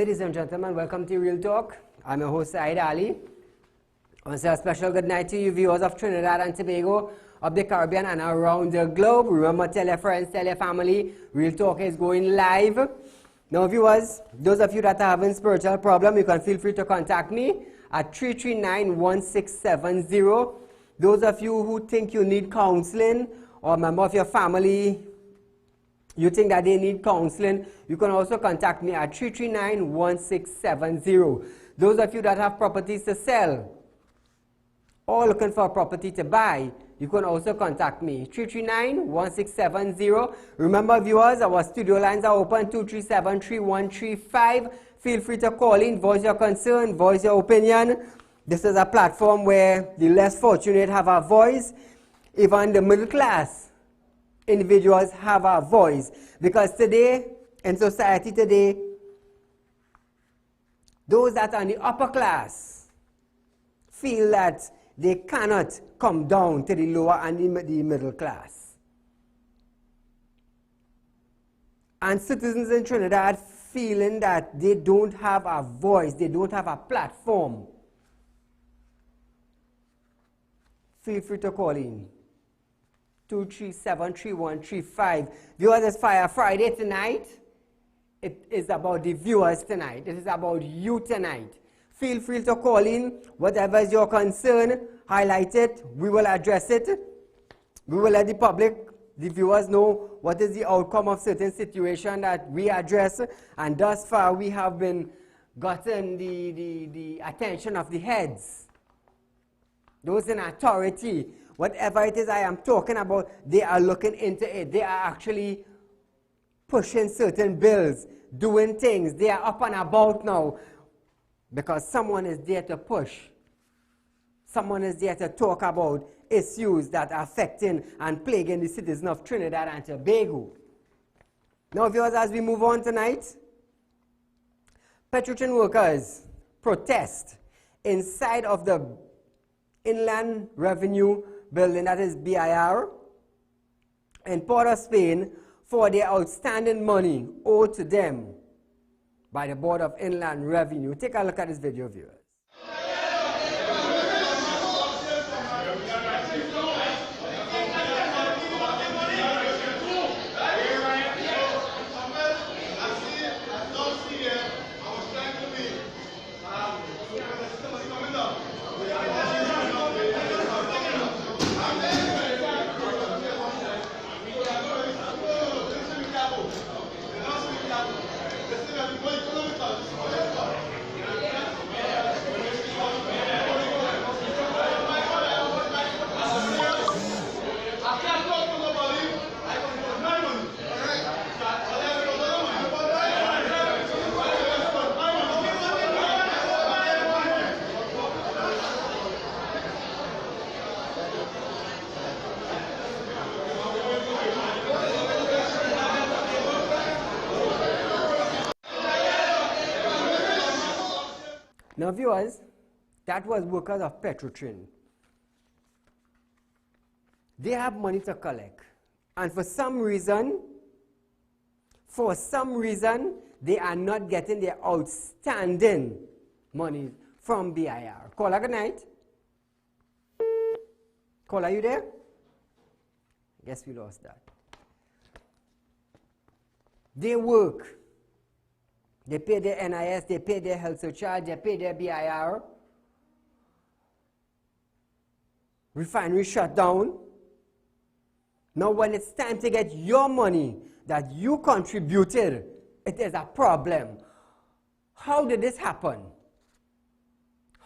Ladies and gentlemen, welcome to Real Talk. I'm your host, Saieed Ali. I want to say a special good night to you viewers of Trinidad and Tobago, of the Caribbean and around the globe. Remember, tell your friends, tell your family, Real Talk is going live. Now viewers, those of you that are having spiritual problem, you can feel free to contact me at 339-1670. Those of you who think you need counseling, or a member of your family, you think that they need counseling, you can also contact me at 339-1670. Those of you that have properties to sell or looking for a property to buy, you can also contact me, 339-1670. Remember viewers, our studio lines are open, 237-3135. Feel free to call in, voice your concern, voice your opinion. This is a platform where the less fortunate have a voice. Even the middle class individuals have a voice. Because today, in society today, those that are in the upper class feel that they cannot come down to the lower and the middle class. And citizens in Trinidad feeling that they don't have a voice, they don't have a platform. Feel free to call in. 237-3135. Viewers, it's Fire Friday tonight. It is about the viewers tonight. It is about you tonight. Feel free to call in. Whatever is your concern, highlight it. We will address it. We will let the public, the viewers, know what is the outcome of certain situation that we address. And thus far, we have been gotten the attention of the heads. Those in authority. Whatever it is I am talking about, they are looking into it. They are actually pushing certain bills, doing things. They are up and about now because someone is there to push. Someone is there to talk about issues that are affecting and plaguing the citizens of Trinidad and Tobago. Now, viewers, as we move on tonight, Petrotrin workers protest inside of the Inland Revenue Building, that is BIR, in Port of Spain for their outstanding money owed to them by the Board of Inland Revenue. Take a look at this video, viewers. Now viewers, that was workers of Petrotrin. They have money to collect. And for some reason, they are not getting their outstanding money from BIR. Caller, good night. Caller, are you there? Guess we lost that. They work. They pay their NIS, they pay their health surcharge, they pay their BIR. Refinery shut down. Now when it's time to get your money that you contributed, it is a problem. How did this happen?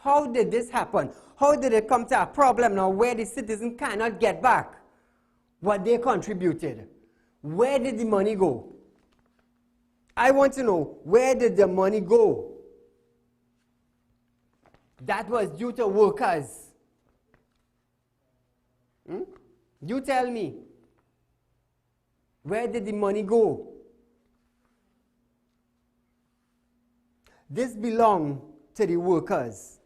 How did this happen? How did it come to a problem now where the citizen cannot get back what they contributed? Where did the money go? I want to know, where did the money go? That was due to workers. You tell me. Where did the money go? This belonged to the workers.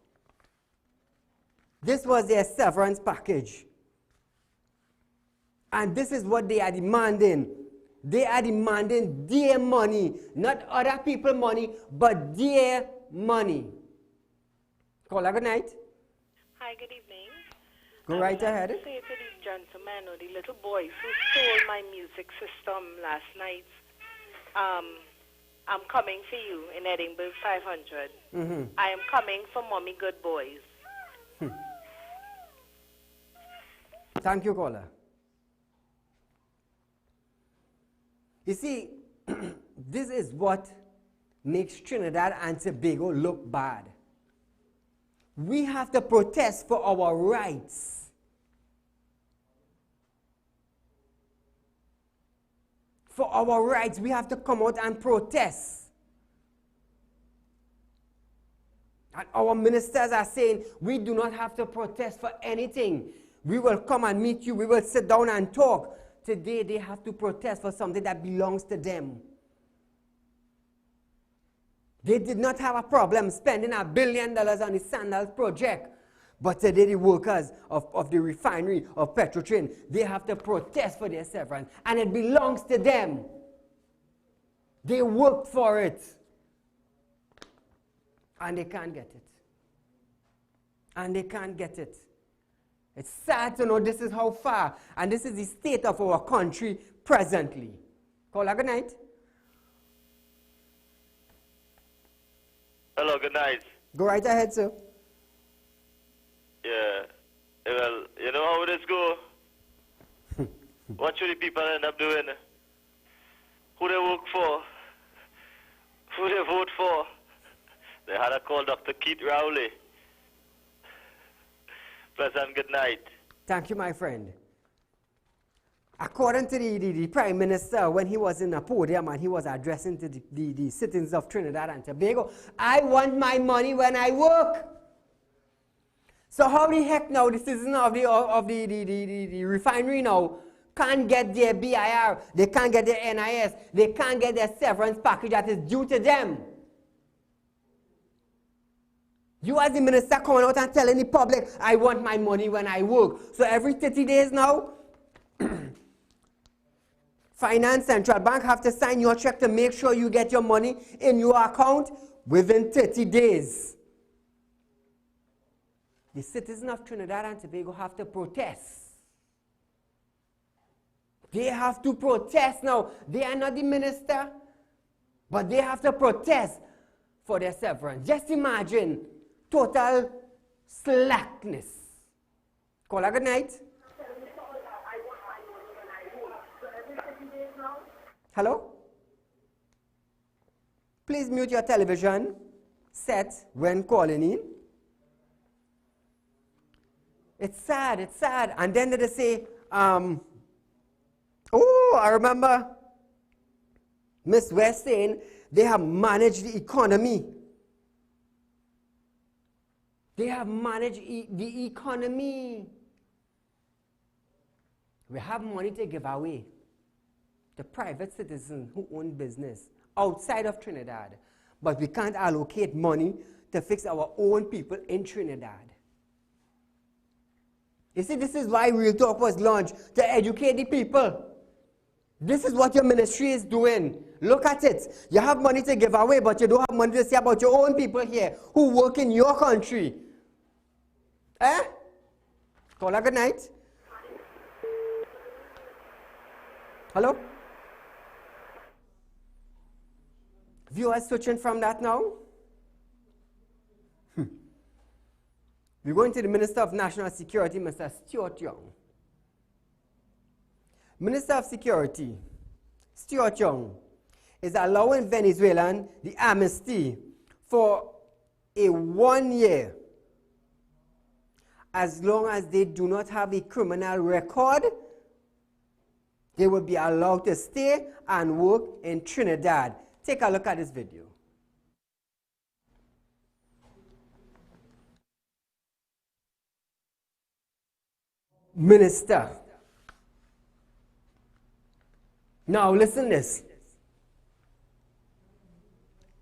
This was their severance package. And this is what they are demanding. They are demanding their money, not other people's money, but their money. Caller, good night. Hi, good evening. Go right ahead. I would say to these gentlemen or the little boys who stole my music system last night, I'm coming for you in Edinburgh 500. I am coming for Mommy Good Boys. Thank you, caller. You see, this is what makes Trinidad and Tobago look bad. We have to protest for our rights. For our rights, we have to come out and protest. And our ministers are saying, we do not have to protest for anything. We will come and meet you. We will sit down and talk. Today, they have to protest for something that belongs to them. They did not have a problem spending $1 billion on the Sandals project. But today, the workers of the refinery of Petrotrin, they have to protest for their severance. And it belongs to them. They worked for it. And they can't get it. And they can't get it. It's sad to know this is how far, and this is the state of our country presently. Caller, good night. Hello, good night. Go right ahead, sir. Yeah. Well, you know how this go? What should the people end up doing? Who they work for? Who they vote for? They had to call Dr. Keith Rowley. Pleasant good night. Thank you, my friend. According to the Prime Minister, when he was in a podium and he was addressing to the citizens of Trinidad and Tobago, I want my money when I work. So how the heck now the citizens of the refinery now can't get their BIR, they can't get their NIS, they can't get their severance package that is due to them? You as the minister coming out and telling the public, I want my money when I work. So every 30 days now, Finance Central Bank have to sign your check to make sure you get your money in your account within 30 days. The citizens of Trinidad and Tobago have to protest. They have to protest now. They are not the minister, but they have to protest for their severance. Just imagine total slackness. Caller, good night. Hello? Please mute your television set when calling in. It's sad, it's sad. And then they say, oh, I remember Miss West saying they have managed the economy. They have managed the economy. We have money to give away to private citizens who own business outside of Trinidad. But we can't allocate money to fix our own people in Trinidad. You see, this is why Real Talk was launched, to educate the people. This is what your ministry is doing. Look at it. You have money to give away, but you don't have money to say about your own people here who work in your country. Eh? Caller, good night. Hello? Viewers switching from that now. We're going to the Minister of National Security, Mr. Stuart Young. Minister of Security, Stuart Young, is allowing Venezuelans the amnesty for a 1 year as long as they do not have a criminal record. They will be allowed to stay and work in Trinidad. Take a look at this video. Minister. Now listen this.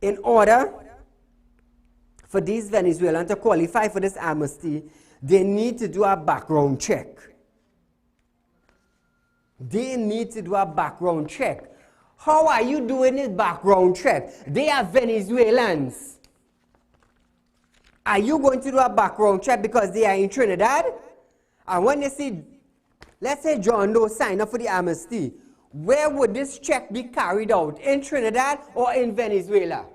In order for these Venezuelans to qualify for this amnesty, they need to do a background check. They need to do a background check. How are you doing this background check? They are Venezuelans. Are you going to do a background check because they are in Trinidad? And when they see, let's say John Doe signed up for the amnesty, where would this check be carried out? In Trinidad or in Venezuela?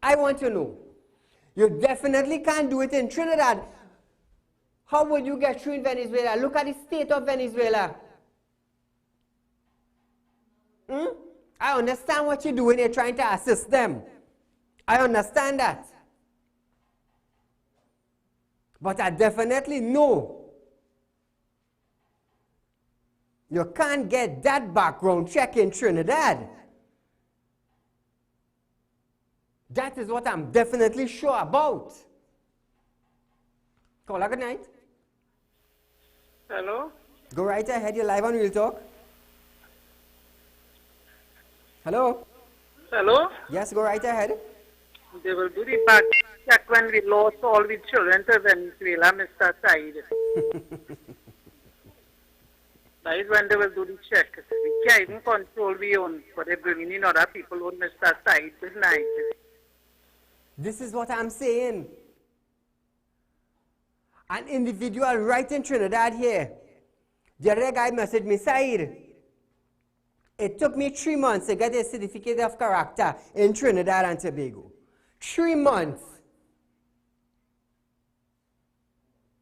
I want to know. You definitely can't do it in Trinidad. How would you get through in Venezuela? Look at the state of Venezuela. I understand what you're doing. You're trying to assist them. I understand that. But I definitely know you can't get that background check in Trinidad. That is what I'm definitely sure about. Caller, good night. Hello? Go right ahead. You're live on Real Talk. Hello? Hello? Yes, go right ahead. They will do the back check when we lost all the children to Venezuela, Mr. Said. That is when they will do the check. We can't even control we own, but they're bringing in other people on Mr. Said. Good night. This is what I'm saying. An individual right in Trinidad here. The other guy messaged me, Said, it took me 3 months to get a certificate of character in Trinidad and Tobago. 3 months.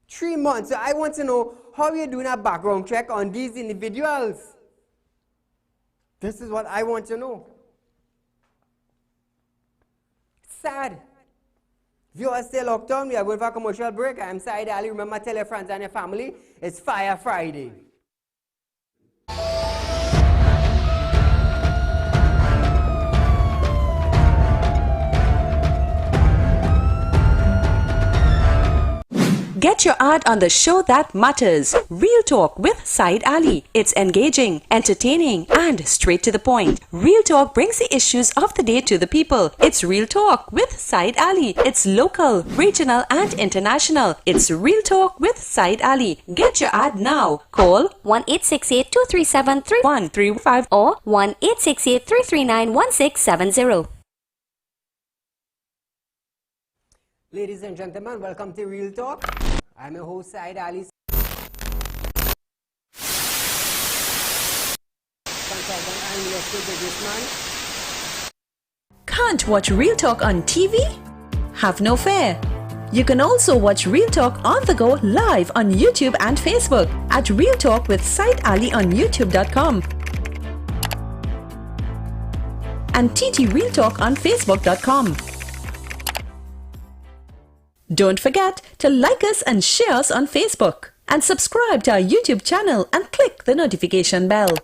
3 months. So I want to know how you're doing a background check on these individuals. This is what I want to know. Sad. Viewers, stay locked on. We are going for a commercial break. I am Saieed Ali. Remember, tell your friends and your family. It's Fire Friday. Get your ad on the show that matters. Real Talk with Saieed Ali. It's engaging, entertaining, and straight to the point. Real Talk brings the issues of the day to the people. It's Real Talk with Saieed Ali. It's local, regional, and international. It's Real Talk with Saieed Ali. Get your ad now. Call 1-868-237-3135 or 1-868-339-1670. Ladies and gentlemen, welcome to Real Talk. I'm your host, Saieed Ali. Consultant and real estate businessman. Can't watch Real Talk on TV? Have no fear. You can also watch Real Talk on the go live on YouTube and Facebook at Real Talk with Saieed Ali on YouTube.com and TT Real Talk on Facebook.com. Don't forget to like us and share us on Facebook and subscribe to our YouTube channel and click the notification bell.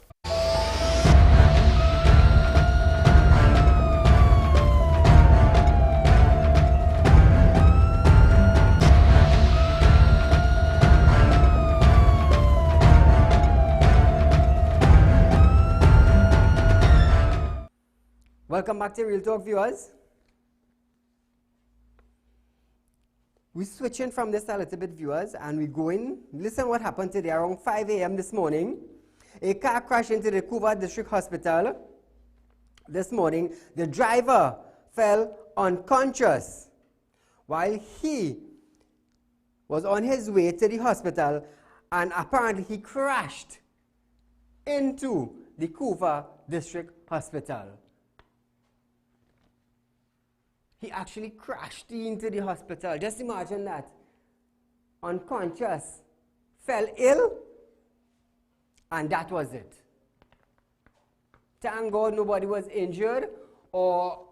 Welcome back to Real Talk, viewers. We're switching from this a little bit, viewers, and we're going. Listen what happened today around 5 a.m. this morning. A car crashed into the Couva District Hospital this morning. The driver fell unconscious while he was on his way to the hospital, and apparently he crashed into the Couva District Hospital. He actually crashed into the hospital. Just imagine that. Unconscious, fell ill, and that was it. Thank God nobody was injured or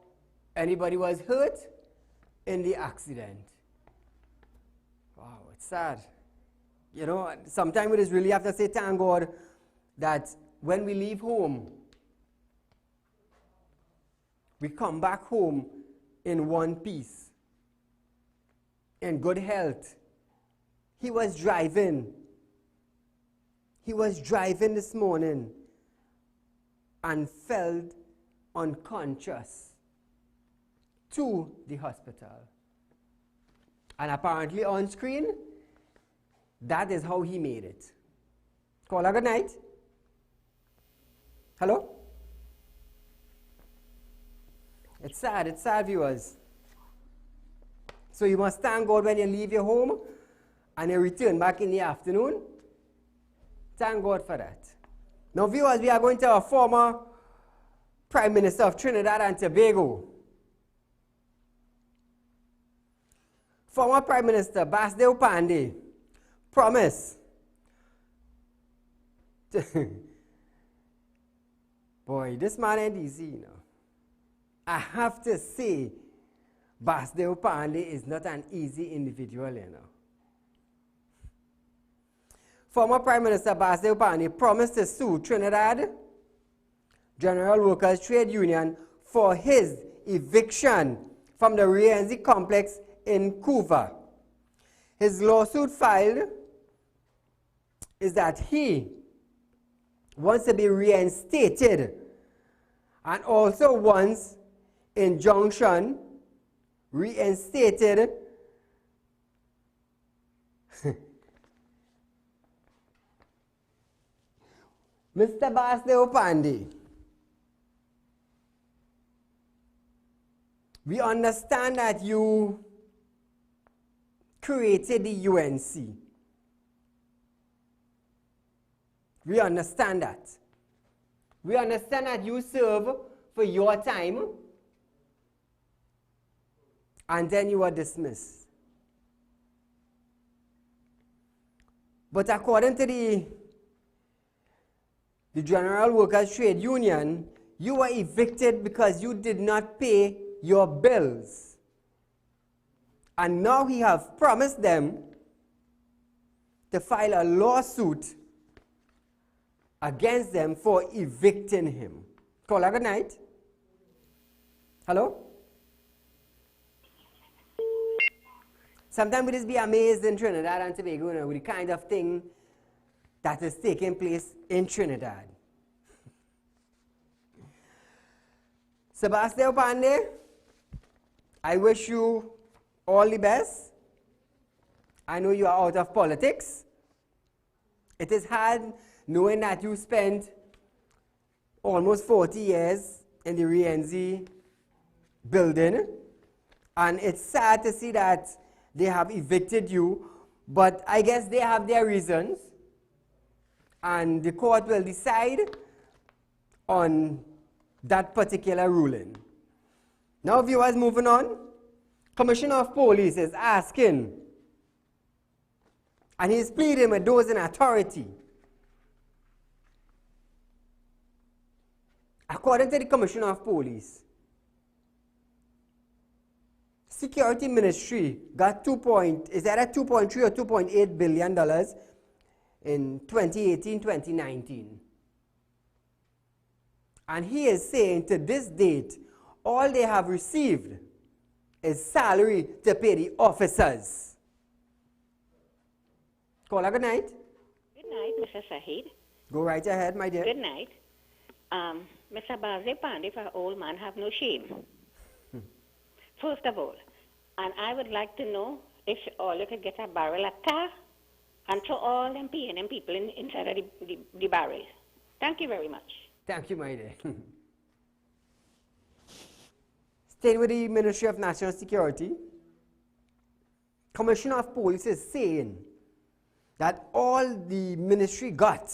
anybody was hurt in the accident. Wow, it's sad. You know, sometimes we just really have to say thank God that when we leave home, we come back home in one piece, in good health. He was driving this morning and fell unconscious to the hospital. And apparently on screen, that is how he made it. Caller, good night. Hello? It's sad, viewers. So you must thank God when you leave your home and you return back in the afternoon. Thank God for that. Now, viewers, we are going to our former Prime Minister of Trinidad and Tobago. Former Prime Minister Basdeo Pandey promised boy, this man ain't easy, you know. I have to say, Basdeo Pandey is not an easy individual, you know. Former Prime Minister Basdeo Pandey promised to sue Trinidad General Workers Trade Union for his eviction from the Rienzi complex in Cuba. His lawsuit filed is that he wants to be reinstated and also wants injunction reinstated Mr. Basdeo Pandey, we understand that you created the UNC. We understand that. We understand that you serve for your time and then you were dismissed. But according to the General Workers Trade Union, you were evicted because you did not pay your bills. And now he has promised them to file a lawsuit against them for evicting him. Caller, good night. Hello? Sometimes we just be amazed in Trinidad and Tobago, you know, with the kind of thing that is taking place in Trinidad. Basdeo Pandey, I wish you all the best. I know you are out of politics. It is hard knowing that you spent almost 40 years in the Rienzi building, and it's sad to see that they have evicted you, but I guess they have their reasons, and the court will decide on that particular ruling. Now, viewers, moving on. Commissioner of Police is asking, and he's pleading with those in authority. According to the Commissioner of Police, Security Ministry got is that at $2.3 or $2.8 billion in 2018-2019. And he is saying to this date, all they have received is salary to pay the officers. Caller, good night. Good night, Mr. Saieed. Go right ahead, my dear. Good night. Mr. Basdeo Pandey, for old man, have no shame. First of all, and I would like to know if all you could get a barrel of tar and throw all them PNM people inside of the barrel. Thank you very much. Thank you, my dear. Staying with the Ministry of National Security, Commissioner of Police is saying that all the ministry got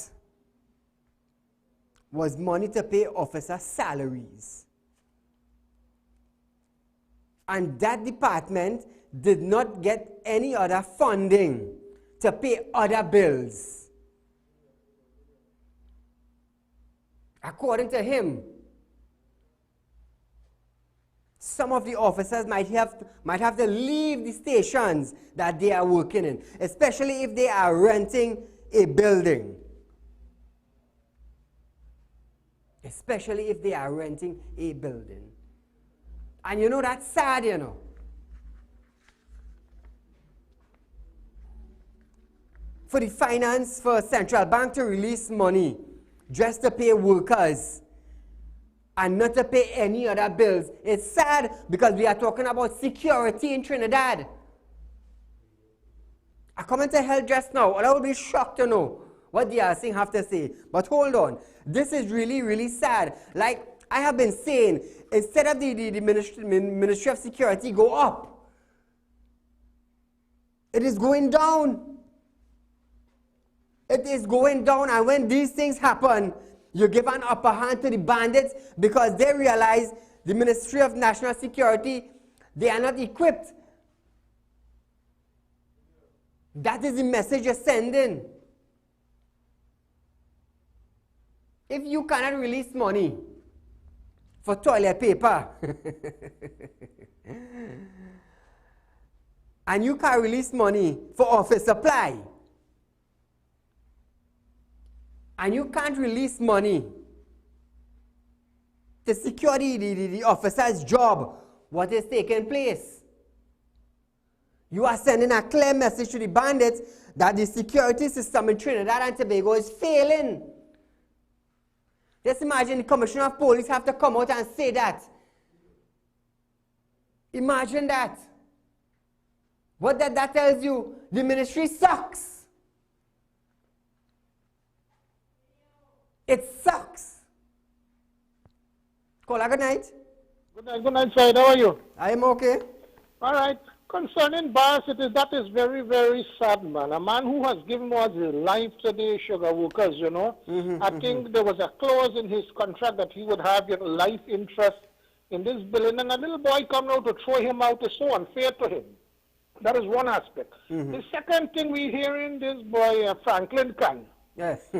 was money to pay officer salaries. And that department did not get any other funding to pay other bills. According to him, some of the officers might have to leave the stations that they are working in, especially if they are renting a building. Especially if they are renting a building. And you know, that's sad, you know. For the finance, for central bank to release money just to pay workers and not to pay any other bills. It's sad because we are talking about security in Trinidad. I come into health just now, and I will be shocked to know what the other thing have to say. But hold on. This is really, really sad. Like I have been saying, instead of the Ministry of Security go up, it is going down. It is going down. And when these things happen, you give an upper hand to the bandits because they realize the Ministry of National Security, they are not equipped. That is the message you're sending. If you cannot release money for toilet paper, and you can't release money for office supply, and you can't release money to secure the officer's job, what is taking place? You are sending a clear message to the bandits that the security system in Trinidad and Tobago is failing. Just imagine the Commissioner of Police have to come out and say that. Imagine that. What that tells you? The ministry sucks. It sucks. Caller, good night. Good night, Said. How are you? I am okay. All right. Concerning bars, that is very, very sad, man. A man who has given us his life to the sugar workers, you know. I think there was a clause in his contract that he would have life interest in this building, and a little boy coming out to throw him out is so unfair to him. That is one aspect. The second thing we're hearing, this boy, Franklin Khan, Yes.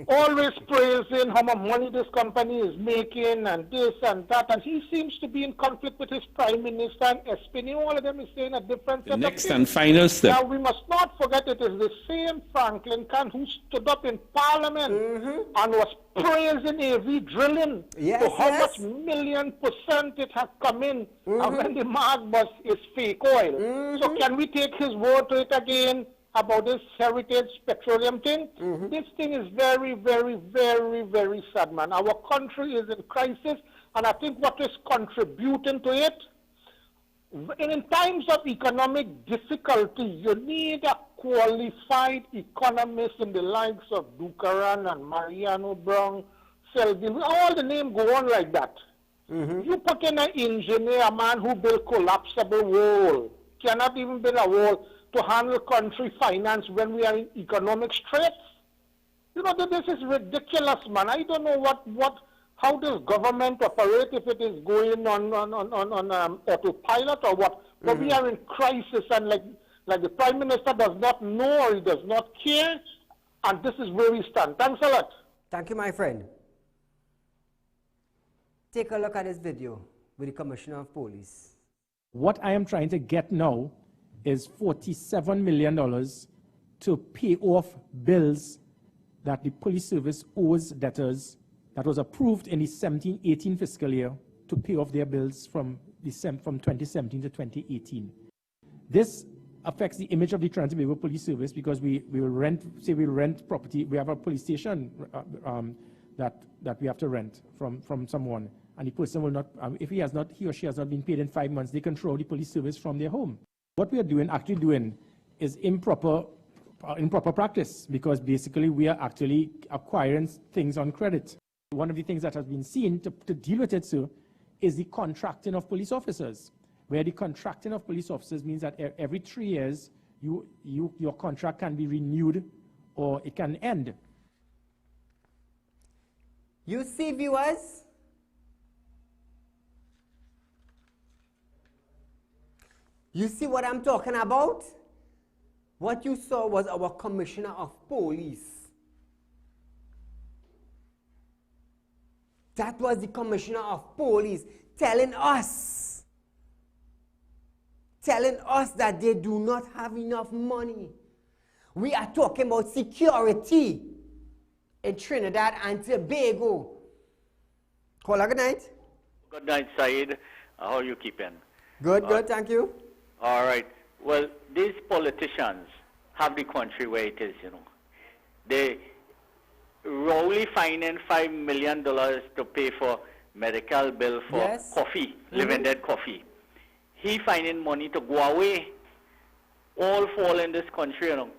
always praising how much money this company is making and this and that, and he seems to be in conflict with his prime minister and SPN. All of them is saying a different set of Next things. and final step. Now we must not forget it is the same Franklin Khan who stood up in Parliament and was praising AV drilling Yes, to how yes. much million% it has come in, and when the mark was is fake oil. So can we take his word to it again about this heritage petroleum thing? This thing is very, very, very, very sad, man. Our country is in crisis, and I think what is contributing to it, in times of economic difficulty, you need a qualified economist in the likes of Dukaran and Mariano Brown, Selvin, all the names go on like that. You put in an engineer, a man who built collapsible wall, cannot even build a wall to handle country finance when we are in economic straits. You know, this is ridiculous, man. I don't know how does government operate if it is going on autopilot or what. But we are in crisis, and like the Prime Minister does not know or he does not care, and this is where we stand. Thanks a lot. Thank you, my friend. Take a look at this video with the Commissioner of Police. What I am trying to get now is $47 million to pay off bills that the police service owes debtors that was approved in the 17-18 fiscal year to pay off their bills from 2017 to 2018. This affects the image of the Trans-Tobago Police Service because we will rent property. We have a police station that we have to rent from someone, and the person will not, if he or she has not been paid in 5 months, they control the police service from their home. What we are actually doing is improper practice, because basically we are actually acquiring things on credit. One of the things that has been seen to deal with it, sir, is the contracting of police officers, where the contracting of police officers means that every 3 years your contract can be renewed or it can end. You see, viewers, you see what I'm talking about? What you saw was our Commissioner of Police. That was the Commissioner of Police telling us that they do not have enough money. We are talking about security in Trinidad and Tobago. Caller, good night. Good night, Saeed. How are you keeping? Good, thank you. All right. Well, these politicians have the country where it is, you know. They Rowley finding $5 million to pay for medical bill for coffee, living dead coffee. He finding money to go away. All fall in this country, you know.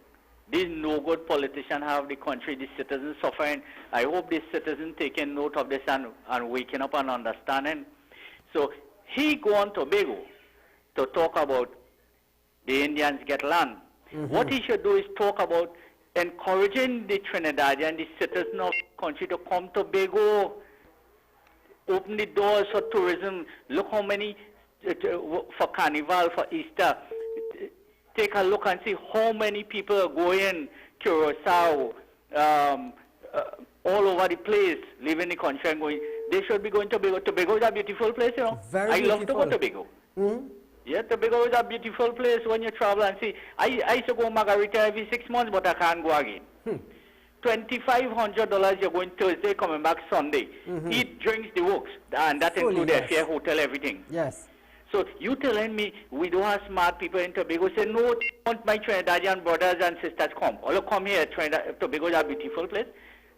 These no-good politicians have the country, the citizens suffering. I hope the citizens taking note of this and waking up and understanding. So he go on Tobago to talk about the Indians get land. What he should do is talk about encouraging the Trinidadian, the citizens of the country to come to Tobago, open the doors for tourism. Look how many, for Carnival, for Easter. Take a look and see how many people are going, Curacao, all over the place, leaving the country and going. They should be going to Tobago. Tobago is a beautiful place, you know. Very I love to go to Tobago. Yeah, Tobago is a beautiful place when you travel and see. I used to go Margarita every 6 months, but I can't go again. $2,500 you're going Thursday, coming back Sunday. Eat, drinks, the works, and that includes the fare, hotel, everything. Yes. So you telling me we don't have smart people in Tobago? Say no, I want my Trinidadian brothers and sisters come. All come here. Tobago is a beautiful place,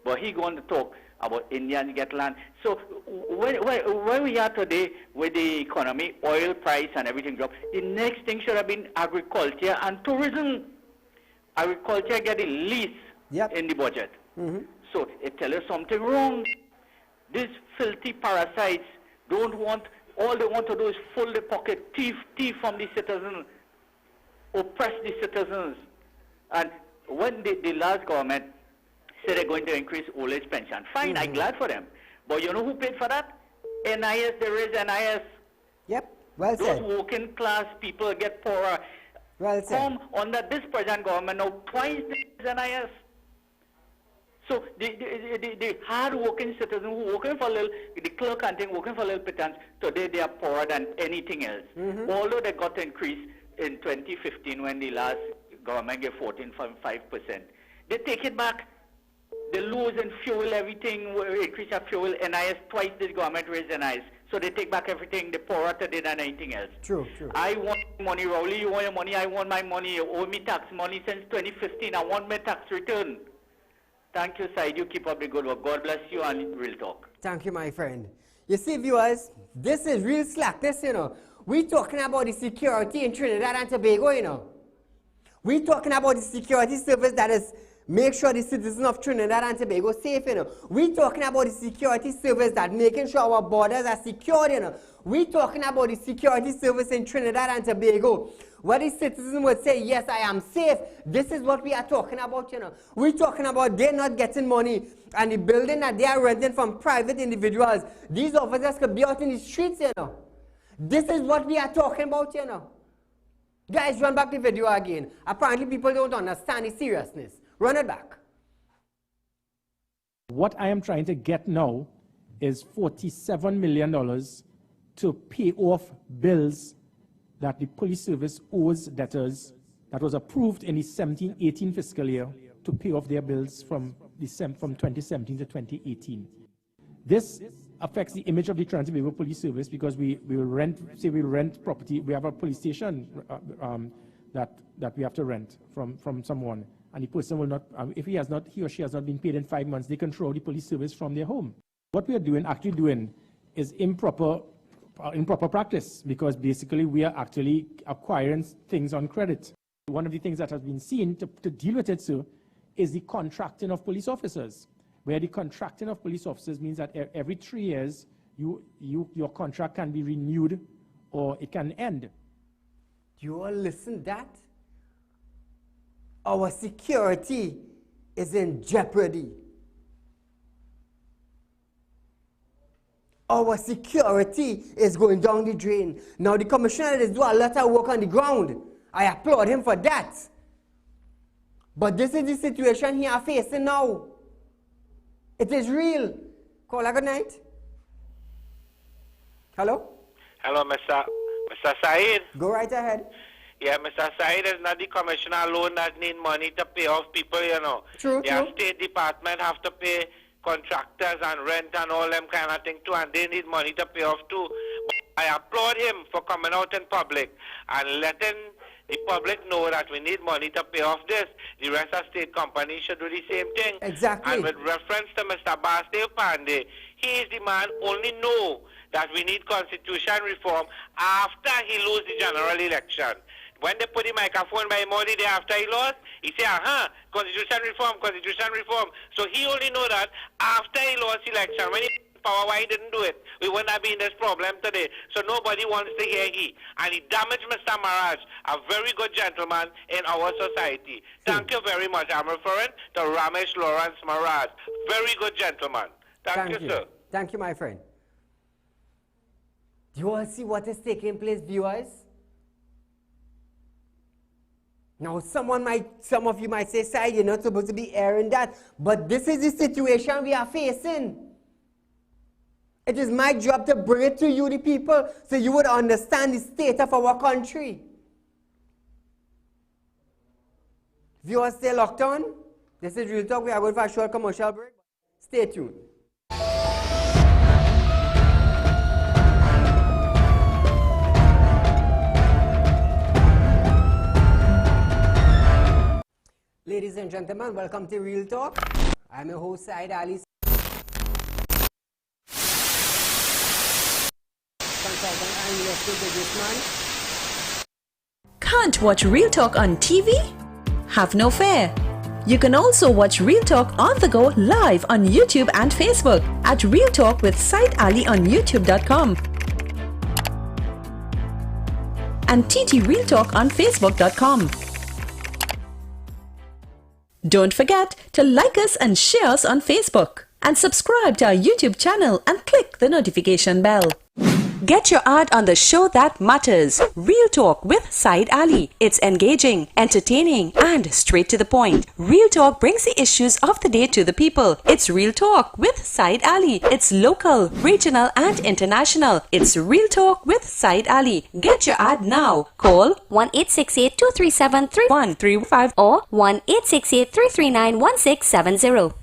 but he going to talk about Indians get land. So where we are today with the economy, oil price and everything drop, the next thing should have been agriculture and tourism. Agriculture get the least in the budget. So it tells us something wrong. These filthy parasites don't want, all they want to do is fill the pocket, thief from the citizens, oppress the citizens. And when the last government said they're going to increase old age pension, fine, I'm glad for them. But you know who paid for that? NIS, there is NIS. Yep, well said. Those working class people get poorer. Well said. Come under this present government now, twice the NIS. So the hard-working citizens who working for little, the clerk and thing working for little pittance, today they are poorer than anything else. Although they got increased in 2015 when the last government gave 14.5%. They take it back. They lose in fuel, everything, increase of fuel, NIS, twice this government raised NIS. So they take back everything, the poorer today than anything else. True. I want money, Rowley, you want your money, I want my money. You owe me tax money since 2015. I want my tax return. Thank you, Said. You keep up the good work. God bless you and Real Talk. Thank you, my friend. You see, viewers, this is real slackness, you know. We're talking about the security in Trinidad and Tobago, you know. We're talking about the security service that is make sure the citizens of Trinidad and Tobago safe, you know. We're talking about the security service that making sure our borders are secure, you know. We're talking about the security service in Trinidad and Tobago, where the citizens would say, yes, I am safe. This is what we are talking about, you know. We're talking about they're not getting money, and the building that they are renting from private individuals, these officers could be out in the streets, you know. This is what we are talking about, you know. Guys, run back the video again. Apparently people don't understand the seriousness. Run it back. What I am trying to get now is $47 million to pay off bills that the police service owes debtors that was approved in the 17-18 fiscal year to pay off their bills from 2017 to 2018. This affects the image of the Trans-Tobago Police Service because we will rent property. We have a police station that we have to rent from someone, and the person will not, if he or she has not been paid in 5 months, they control the police service from their home. What we are actually doing is improper practice, because basically we are actually acquiring things on credit. One of the things that has been seen to deal with it, sir, is the contracting of police officers, where the contracting of police officers means that every 3 years your contract can be renewed or it can end. Do you all listen to that? Our security is in jeopardy. Our security is going down the drain. Now the commissioner is doing a lot of work on the ground. I applaud him for that. But this is the situation he is facing now. It is real. Caller, good night. Hello? Hello, Mr. Saeed. Go right ahead. Yeah, Mr. Saeed is not the commissioner alone that need money to pay off people, you know. True. State department have to pay contractors and rent and all them kind of thing too, and they need money to pay off too. But I applaud him for coming out in public and letting the public know that we need money to pay off this. The rest of state companies should do the same thing. Exactly. And with reference to Mr. Basdev Pandey, he is the man only know that we need constitution reform after he lose the general election. when they put the microphone by him all the day after he lost, he said, constitution reform, constitution reform. So he only know that after he lost election, when he power, why he didn't do it, we wouldn't have been this problem today. So nobody wants to hear he. And he damaged Mr. Maraj, a very good gentleman in our society. Thank you very much. I'm referring to Ramesh Lawrence Maraj. Very good gentleman. Thank you, sir. Thank you, my friend. Do you all see what is taking place, viewers? Now, some of you might say, Said, you're not supposed to be airing that. But this is the situation we are facing. It is my job to bring it to you, the people, so you would understand the state of our country. Viewers, stay locked on. This is Real Talk. We are going for a short commercial break. Stay tuned. Ladies and gentlemen, welcome to Real Talk. I'm your host, Saieed Ali. Can't watch Real Talk on TV? Have no fear. You can also watch Real Talk on the go live on YouTube and Facebook at Real Talk with Saieed Ali on YouTube.com and TT Real Talk on Facebook.com. Don't forget to like us and share us on Facebook and subscribe to our YouTube channel and click the notification bell. Get your ad on the show that matters. Real Talk with Saieed Ali. It's engaging, entertaining, and straight to the point. Real Talk brings the issues of the day to the people. It's Real Talk with Saieed Ali. It's local, regional, and international. It's Real Talk with Saieed Ali. Get your ad now. Call 1-868-237-3135 or 1-868-339-1670.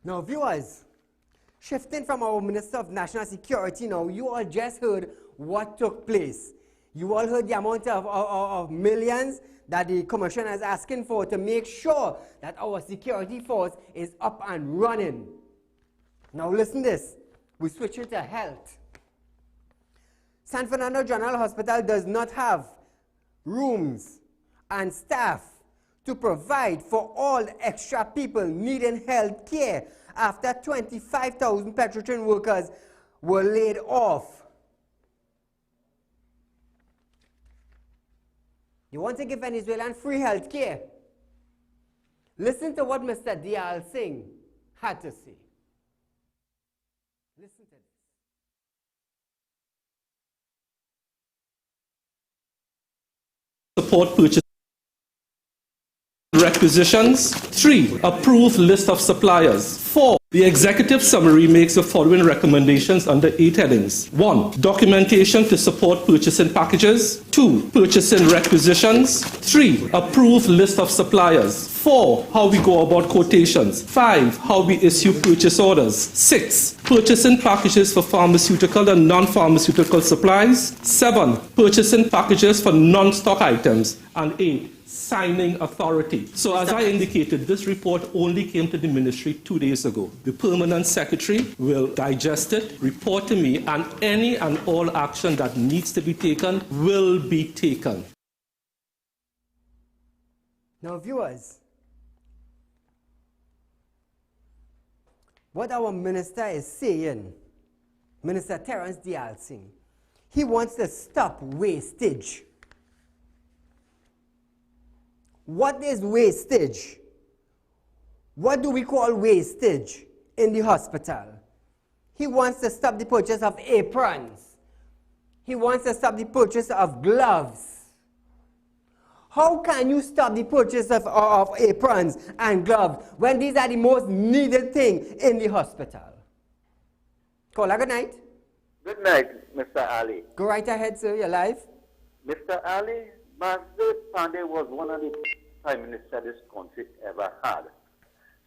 Now, viewers, shifting from our Minister of National Security now, you all just heard what took place. You all heard the amount of millions that the Commission is asking for to make sure that our security force is up and running. Now, listen to this. We switch it to health. San Fernando General Hospital does not have rooms and staff to provide for all extra people needing health care after 25,000 petrotrain workers were laid off. You want to give Venezuelans free health care? Listen to what Mr. Dial Singh had to say. Listen to this. Support purchase requisitions. 3. Approve list of suppliers. 4. The executive summary makes the following recommendations under 8 headings. 1. Documentation to support purchasing packages. 2. Purchasing requisitions. 3. Approve list of suppliers. 4. How we go about quotations. 5. How we issue purchase orders. 6. Purchasing packages for pharmaceutical and non-pharmaceutical supplies. 7. Purchasing packages for non-stock items. And 8. Signing authority. So as I indicated, this report only came to the ministry 2 days ago. The permanent secretary will digest it, report to me, and any and all action that needs to be taken will be taken. Now, viewers, what our minister is saying, Minister Terence Dial Singh, he wants to stop wastage. What is wastage? What do we call wastage in the hospital? He wants to stop the purchase of aprons. He wants to stop the purchase of gloves. How can you stop the purchase of aprons and gloves when these are the most needed thing in the hospital? Caller, good night. Good night, Mr. Ali. Go right ahead, sir. You're live. Mr. Ali, Master Pandey was one of the prime minister this country ever had.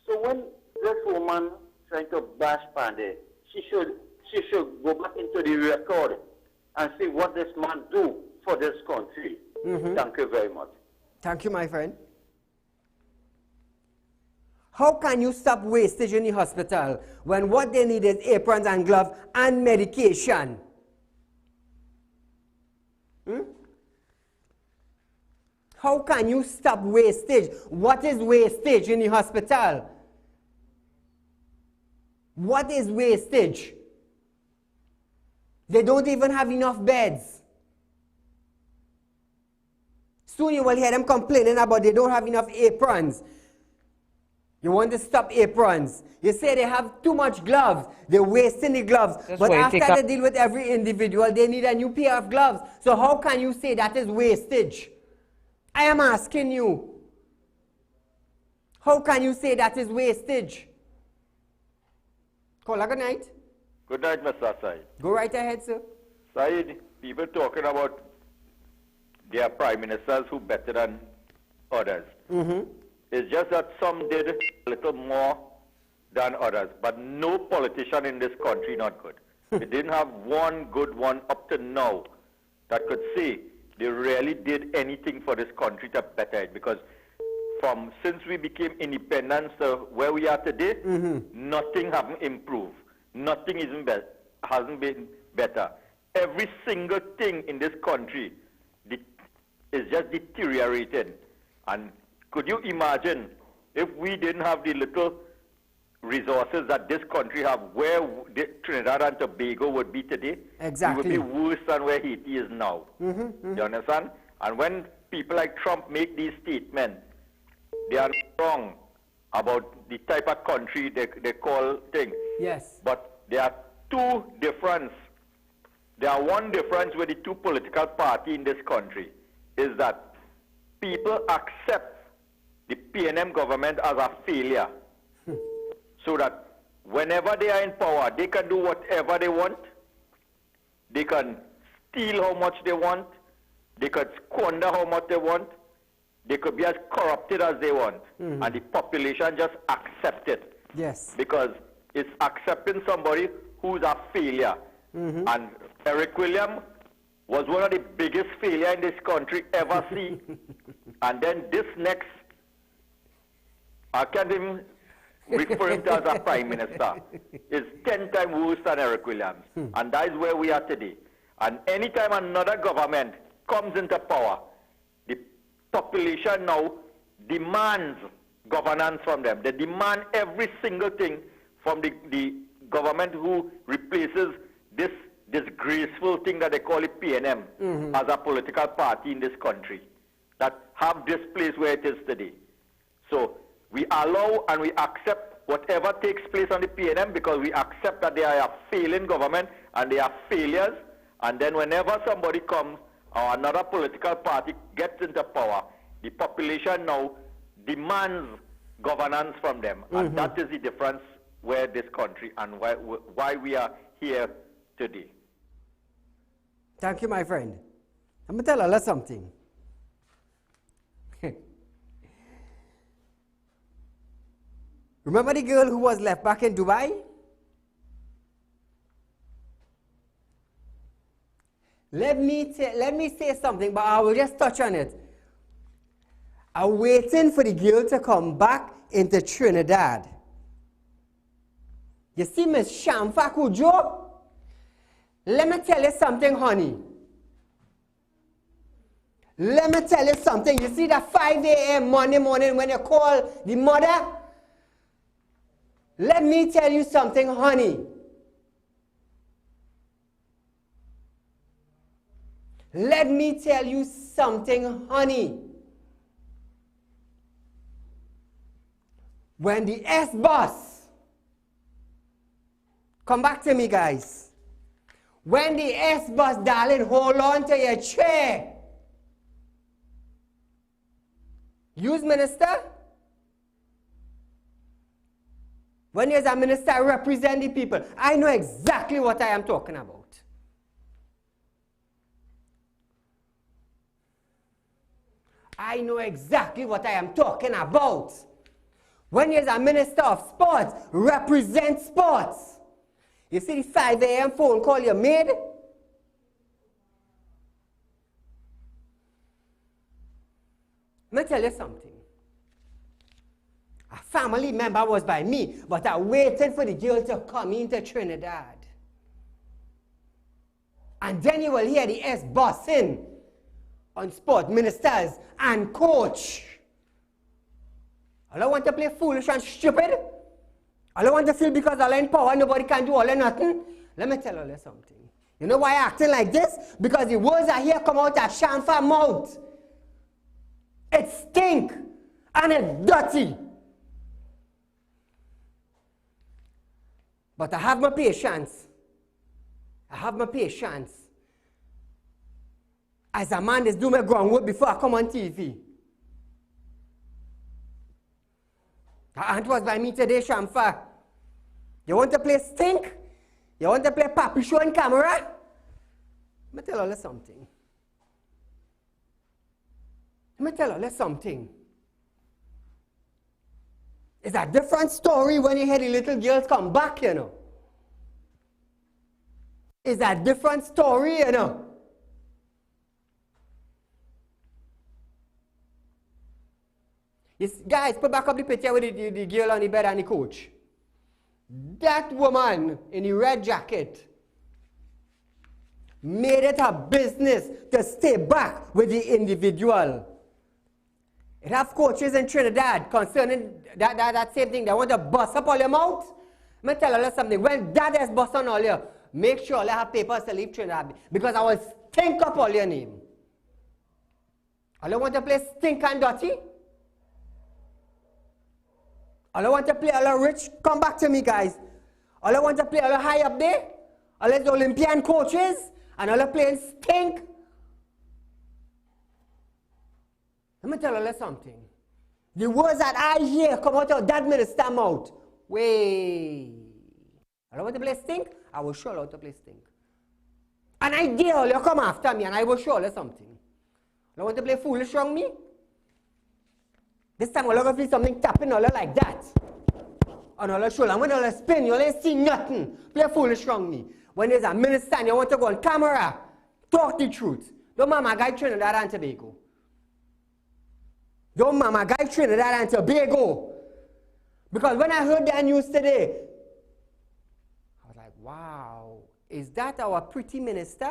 So when this woman trying to bash Pandey, she she should go back into the record and see what this man do for this country. Thank you very much. Thank you, my friend. How can you stop wastage in the hospital when what they need is aprons and gloves and medication? How can you stop wastage? What is wastage in the hospital? What is wastage? They don't even have enough beds. Soon you will hear them complaining about they don't have enough aprons. You want to stop aprons. You say they have too much gloves. They're wasting the gloves. But after they deal with every individual, they need a new pair of gloves. So how can you say that is wastage? I am asking you. How can you say that is wastage? Caller, good night. Good night, Mr. Said. Go right ahead, sir. Said, people talking about their prime ministers who better than others. It's just that some did a little more than others, but no politician in this country not good. They didn't have one good one up to now that could say they really did anything for this country to better it, because since we became independent to where we are today, nothing hasn't improved. Nothing hasn't been better. Every single thing in this country is just deteriorating. And could you imagine if we didn't have the little resources that this country have, where Trinidad and Tobago would be today? Exactly. We would be worse than where Haiti is now. You understand? And when people like Trump make these statements, they are wrong about the type of country they call things. Yes. But there are two differences. There are one difference with the two political parties in this country, is that people accept the PNM government as a failure. So that whenever they are in power, they can do whatever they want. They can steal how much they want. They could squander how much they want. They could be as corrupted as they want. And the population just accept it. Yes. Because it's accepting somebody who's a failure. And Eric Williams was one of the biggest failures in this country ever seen. And then this next, I can't even refer him to as a prime minister, is 10 times worse than Eric Williams. And that is where we are today. And anytime another government comes into power, the population now demands governance from them. They demand every single thing from the government who replaces this disgraceful thing that they call it PNM as a political party in this country that have this place where it is today. So we allow and we accept whatever takes place on the PNM because we accept that they are a failing government and they are failures. And then whenever somebody comes or another political party gets into power, the population now demands governance from them. And that is the difference where this country and why we are here today. Thank you, my friend. I'm going to tell Allah something. Remember the girl who was left back in Dubai? Let me say something, but I will just touch on it. I'm waiting for the girl to come back into Trinidad. You see Miss Shamfa Kujo? Let me tell you something, honey. Let me tell you something. You see that 5 a.m. Monday morning when you call the mother? Let me tell you something, honey. Let me tell you something, honey. When the S-bus, come back to me, guys. When the S-bus, darling, hold on to your chair. Use minister. When you're a minister, represent the people. I know exactly what I am talking about. I know exactly what I am talking about. When you're a minister of sports, represent sports. You see the 5 a.m. phone call you made? Let me tell you something. A family member was by me, but I waited for the girl to come into Trinidad. And then you will hear the S bossing on sport ministers and coach. I don't want to play foolish and stupid. I don't want to feel because I'm in power, nobody can do all or nothing. Let me tell you something. You know why I'm acting like this? Because the words I hear come out of Shamfa mouth. It stink and it's dirty. But I have my patience. I have my patience. As a man is doing my groundwork before I come on TV. Her aunt was by me today, Shamfa. You want to play stink? You want to play papi show on camera? Let me tell you something. Let me tell you something. It's a different story when you hear the little girls come back, you know. It's a different story, you know. Guys, put back up the picture with the girl on the bed and the coach. That woman in the red jacket made it her business to stay back with the individual. It have coaches in Trinidad concerning that same thing. They want to bust up all your mouth. Let me tell you something. When that is bust on all you, make sure you have papers to leave Trinidad. Because I will stink up all your name. I don't want to play stink and dirty. All I want to play all the rich, come back to me, guys. All I want to play all the high up there, all the Olympian coaches, and all the playing stink. Let me tell you something. The words that I hear come out of that minister's mouth. Way. All I want to play stink, I will show you how to play stink. And I dare all you come after me, and I will show you something. All I want to play foolish on me. This time we're going to feel something tapping all like that. On all the shoulder. And when all the spin, you ain't see nothing. Play foolish wrong me. When there's a minister and you want to go on camera, talk the truth. Don't mama guy Trinidad and Tobago. Don't mama guy Trinidad and Tobago. Because when I heard that news today, I was like, wow, is that our pretty minister?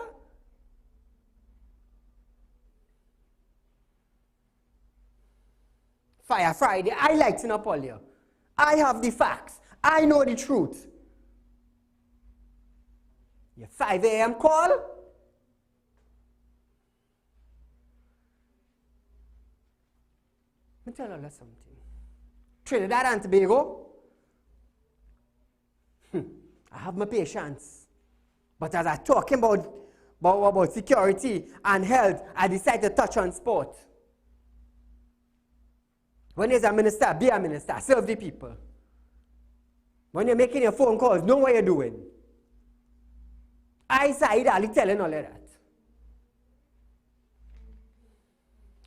Fire Friday, I like to know all you. I have the facts. I know the truth. Your 5 a.m. call? Let me tell you something. Trinidad and Tobago, I have my patience. But as I'm talking about security and health, I decide to touch on sport. When there's a minister, be a minister. Serve the people. When you're making your phone calls, know what you're doing. I, Saieed Ali, telling all of that.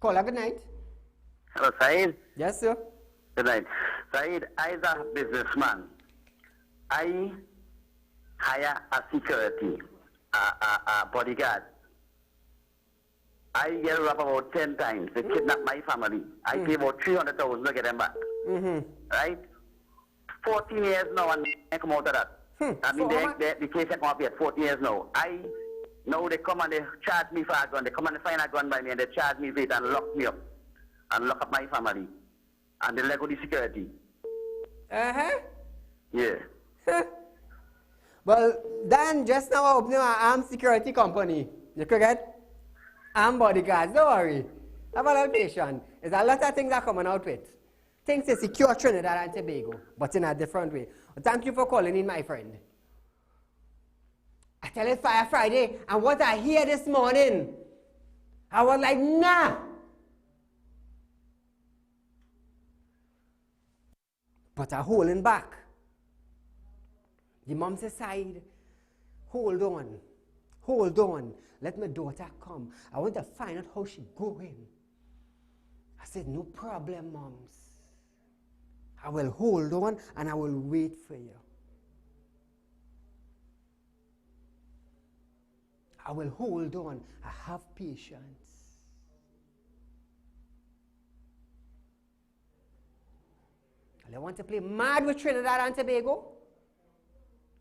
Caller, good night. Hello, Saieed. Yes, sir. Good night. Saieed, as a businessman, I hire a security, a bodyguard. I get robbed about 10 times. They kidnap my family. I pay about 300,000 to get them back. Right? 14 years now and I come out of that. I mean, the case I come up here, 14 years now. Now they come and they charge me for a gun. They come and they find a gun by me and they charge me for it and lock me up. And lock up my family. And they let go the security. Yeah. Well, Dan, just now I opened an armed security company. You correct? I'm bodyguards, don't worry. Have a little patience. There's a lot of things that are coming out with. Things to secure Trinidad and Tobago, but in a different way. Well, thank you for calling in, my friend. I tell you, Fire Friday, and what I hear this morning, I was like, nah. But I'm holding back. The mom said, Saieed, hold on. Hold on. Let my daughter come. I want to find out how she's going. I said, no problem, moms. I will hold on and I will wait for you. I will hold on. I have patience. I want to play mad with Trinidad and Tobago.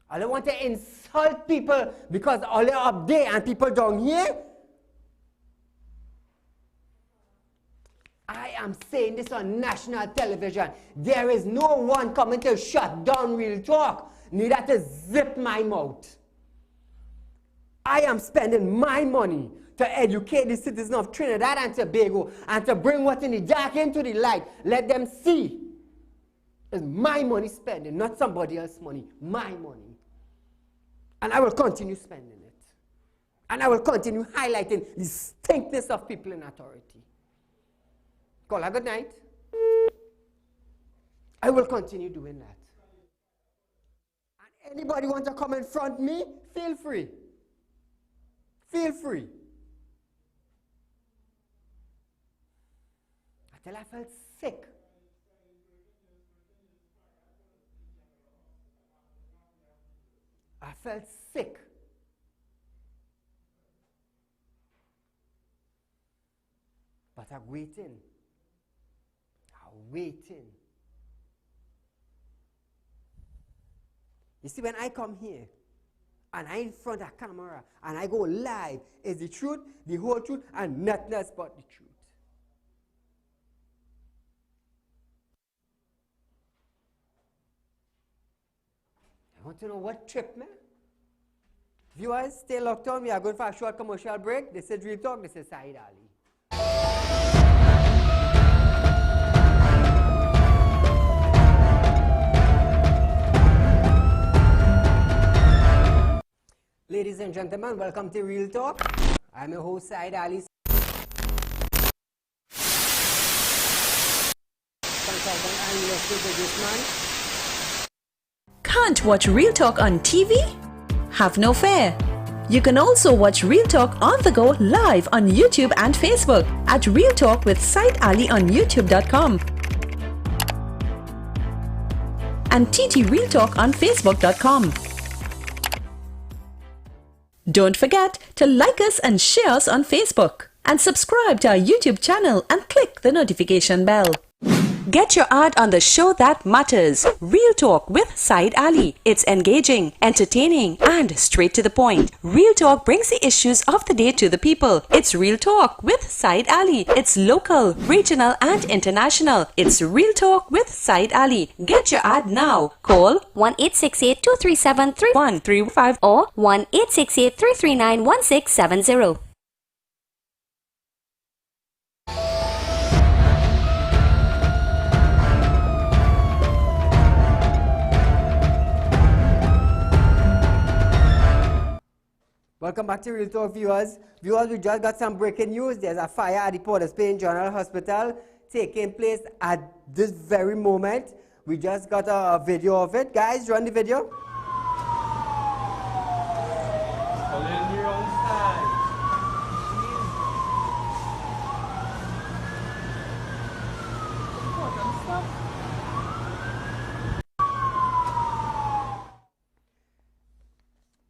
I don't want to insult people because all they're up there and people down here. I am saying this on national television. There is no one coming to shut down Real Talk, neither to zip my mouth. I am spending my money to educate the citizens of Trinidad and Tobago and to bring what's in the dark into the light. Let them see. It's my money spending, not somebody else's money. My money. And I will continue spending it. And I will continue highlighting the stinkness of people in authority. Call her good night. I will continue doing that. And anybody want to come in front of me, feel free. Feel free. Until I felt sick. I felt sick. But I'm waiting. I'm waiting. You see, when I come here, and I in front of a camera, and I go live, is the truth, the whole truth, and nothing else but the truth. I want to know what tripped me. Viewers, stay locked on. We are going for a short commercial break. This is Real Talk. This is Saieed Ali. Ladies and gentlemen, welcome to Real Talk. I'm your host, Saieed Ali. Consultant and investor businessman. Can't watch Real Talk on TV? Have no fear. You can also watch Real Talk on the go live on YouTube and Facebook at Real Talk with Saieed Ali on YouTube.com and TT Real Talk on Facebook.com. Don't forget to like us and share us on Facebook and subscribe to our YouTube channel and click the notification bell. Get your ad on the show that matters. Real Talk with Saieed Ali. It's engaging, entertaining, and straight to the point. Real Talk brings the issues of the day to the people. It's Real Talk with Saieed Ali. It's local, regional, and international. It's Real Talk with Saieed Ali. Get your ad now. Call 1-868-237-3135 or 1-868-339-1670. Welcome back to Real Talk, viewers. Viewers, we just got some breaking news. There's a fire at the Port of Spain General Hospital taking place at this very moment. We just got a video of it. Guys, run the video.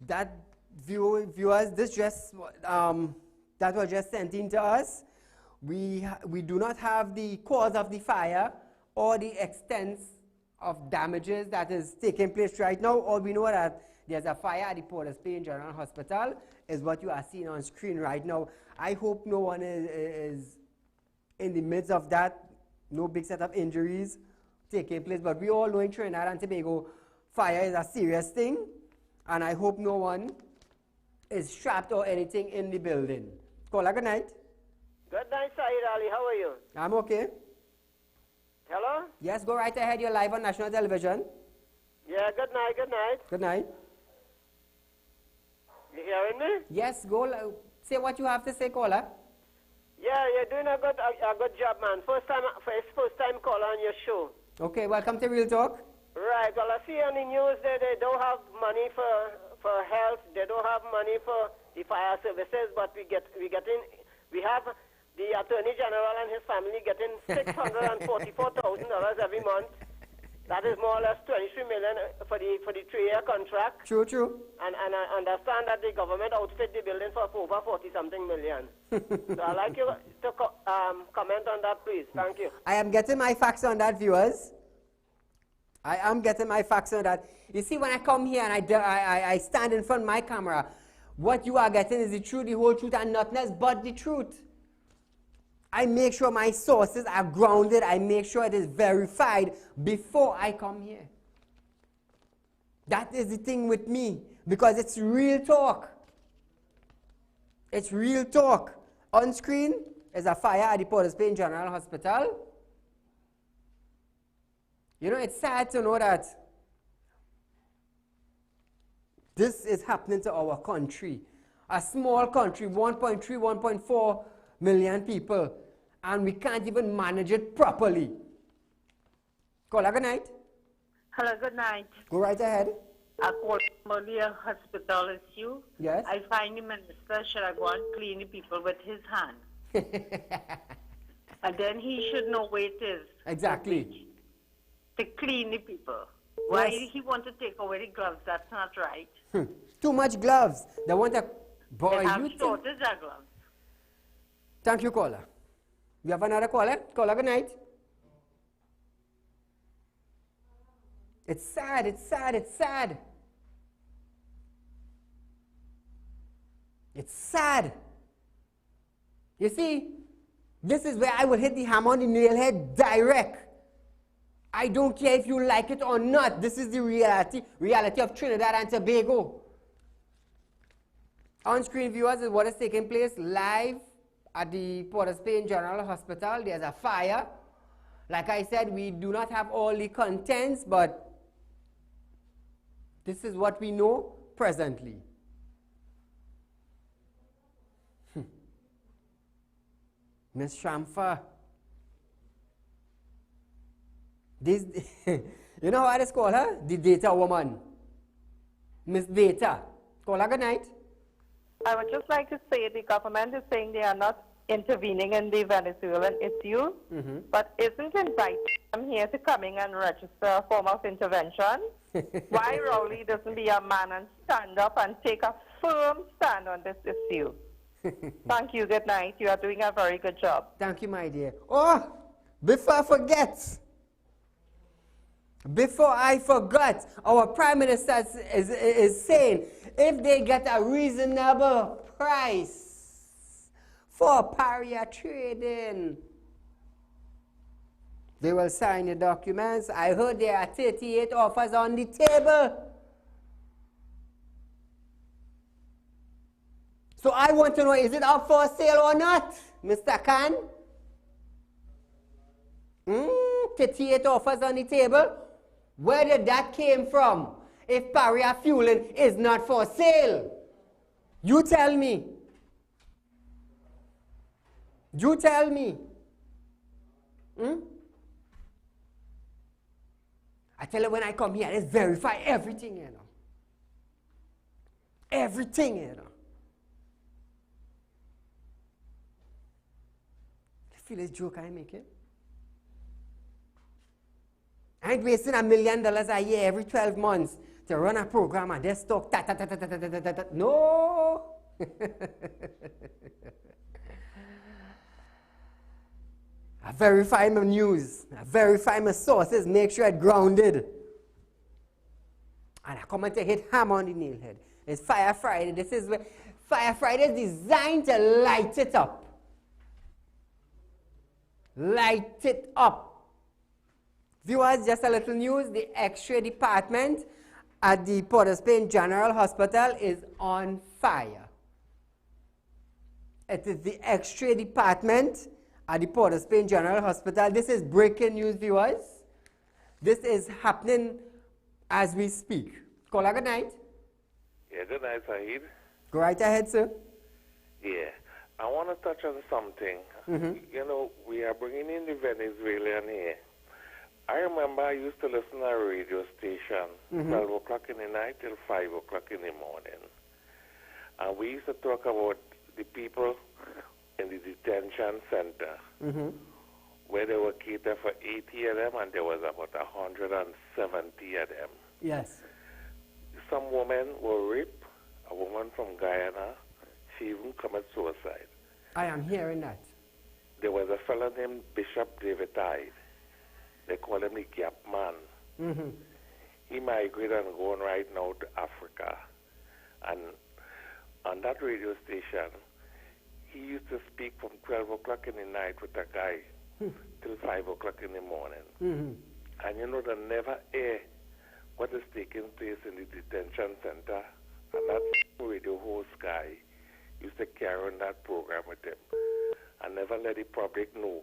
That viewers, this just that was just sent in to us. We do not have the cause of the fire or the extent of damages that is taking place right now. All we know that there's a fire at the Port of Spain General Hospital is what you are seeing on screen right now. I hope no one is in the midst of that. No big set of injuries taking place. But we all know in Trinidad and Tobago, fire is a serious thing. And I hope no one is trapped or anything in the building. Caller, good night. Good night, Saieed Ali. How are you? I'm okay. Hello? Yes, go right ahead. You're live on national television. Yeah, good night, good night. Good night. You hearing me? Yes, go. Say what you have to say, caller. Yeah, you're doing a good job, man. First time caller on your show. Okay, welcome to Real Talk. Right, well, I see on the news that they don't have money for health, they don't have money for the fire services, but we have the Attorney General and his family getting $644,000 every month. That is more or less 23 million for the 3-year contract. True, true. And I understand that the government outfit the building for over 40-something million. So I'd like you to comment on that, please. Thank you. I am getting my facts on that, viewers. I am getting my facts on that. You see, when I come here and I stand in front of my camera, what you are getting is the truth, the whole truth, and nothing else but the truth. I make sure my sources are grounded. I make sure it is verified before I come here. That is the thing with me, because it's real talk. It's real talk. On screen is a fire at the Port of Spain General Hospital. You know, it's sad to know that this is happening to our country. A small country, 1.3, 1.4 million people, and we can't even manage it properly. Caller, good night. Hello, good night. Go right ahead. I call Molia Hospital, it's you. Yes. I find the minister should have gone clean the people with his hand. And then he should know where it is. Exactly. To clean the people. Why Yes. he want to take away the gloves? That's not right. Too much gloves. They want a boy. They have You shortage of gloves. Thank you, caller. We have another caller. Caller, good night. It's sad, it's sad, it's sad. It's sad. You see, this is where I will hit the hammer on the nail head direct. I don't care if you like it or not. This is the reality of Trinidad and Tobago. On-screen viewers is what is taking place live at the Port of Spain General Hospital. There's a fire. Like I said, we do not have all the contents, but this is what we know presently. Miss Shamfa. This, you know what I just call her? The data woman. Miss Data. Call her good night. I would just like to say the government is saying they are not intervening in the Venezuelan issue, but isn't inviting them here to come in and register a form of intervention. Why Rowley doesn't be a man and stand up and take a firm stand on this issue? Thank you. Good night. You are doing a very good job. Thank you, my dear. Oh, before I forget, our Prime Minister is saying if they get a reasonable price for pariah trading, they will sign the documents. I heard there are 38 offers on the table. So I want to know, is it up for sale or not, Mr. Khan? 38 offers on the table. Where did that came from? If pariah fueling is not for sale, you tell me. You tell me. I tell you, when I come here, let's verify everything, you know. Everything, you know. You feel this joke I make it? I ain't wasting $1 million a year every 12 months to run a program and just talk No. I verify my news. I verify my sources. Make sure it's grounded. And I come and hit hammer on the nail head. It's Fire Friday. This is where Fire Friday is designed to light it up. Light it up. Viewers, just a little news. The X-ray department at the Port of Spain General Hospital is on fire. It is the X-ray department at the Port of Spain General Hospital. This is breaking news, viewers. This is happening as we speak. Caller, good night. Yeah, good night, Saeed. Go right ahead, sir. Yeah, I want to touch on something. You know, we are bringing in the Venezuelan here. I remember I used to listen to a radio station 12 o'clock in the night till 5 o'clock in the morning. And we used to talk about the people in the detention center. where they were catered for 80 of them, and there was about 170 of them. Yes. Some women were raped. A woman from Guyana, she even committed suicide. I am hearing that. There was a fellow named Bishop David Tide. They call him the Gap Man. Mm-hmm. He migrated and going right now to Africa. And on that radio station, he used to speak from 12 o'clock in the night with a guy till 5 o'clock in the morning. Mm-hmm. And you know, they never air what is taking place in the detention center. And that radio host guy used to carry on that program with him and never let the public know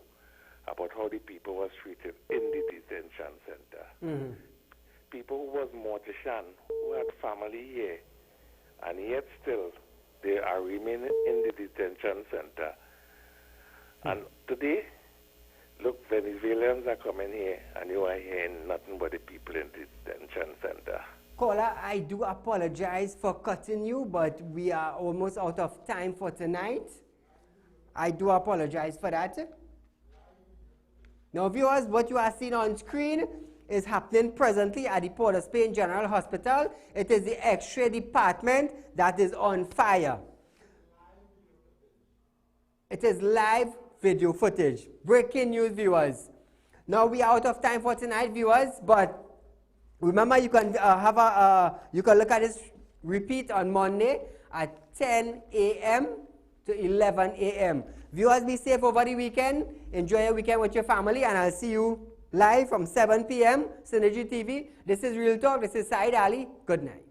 about how the people was treated in the detention center. Mm-hmm. People who was mortician, who had family here, and yet still they are remaining in the detention center. And today, look, Venezuelans are coming here, and you are hearing nothing but the people in the detention center. Caller, I do apologize for cutting you, but we are almost out of time for tonight. I do apologize for that. Now, viewers, what you are seeing on screen is happening presently at the Port of Spain General Hospital. It is the X-ray department that is on fire. It is live video footage. Breaking news, viewers. Now, we are out of time for tonight, viewers, but remember, you can you can look at this repeat on Monday at 10 a.m. to 11 a.m. Viewers, be safe over the weekend. Enjoy your weekend with your family, and I'll see you live from 7 p.m. Synergy TV. This is Real Talk. This is Saieed Ali. Good night.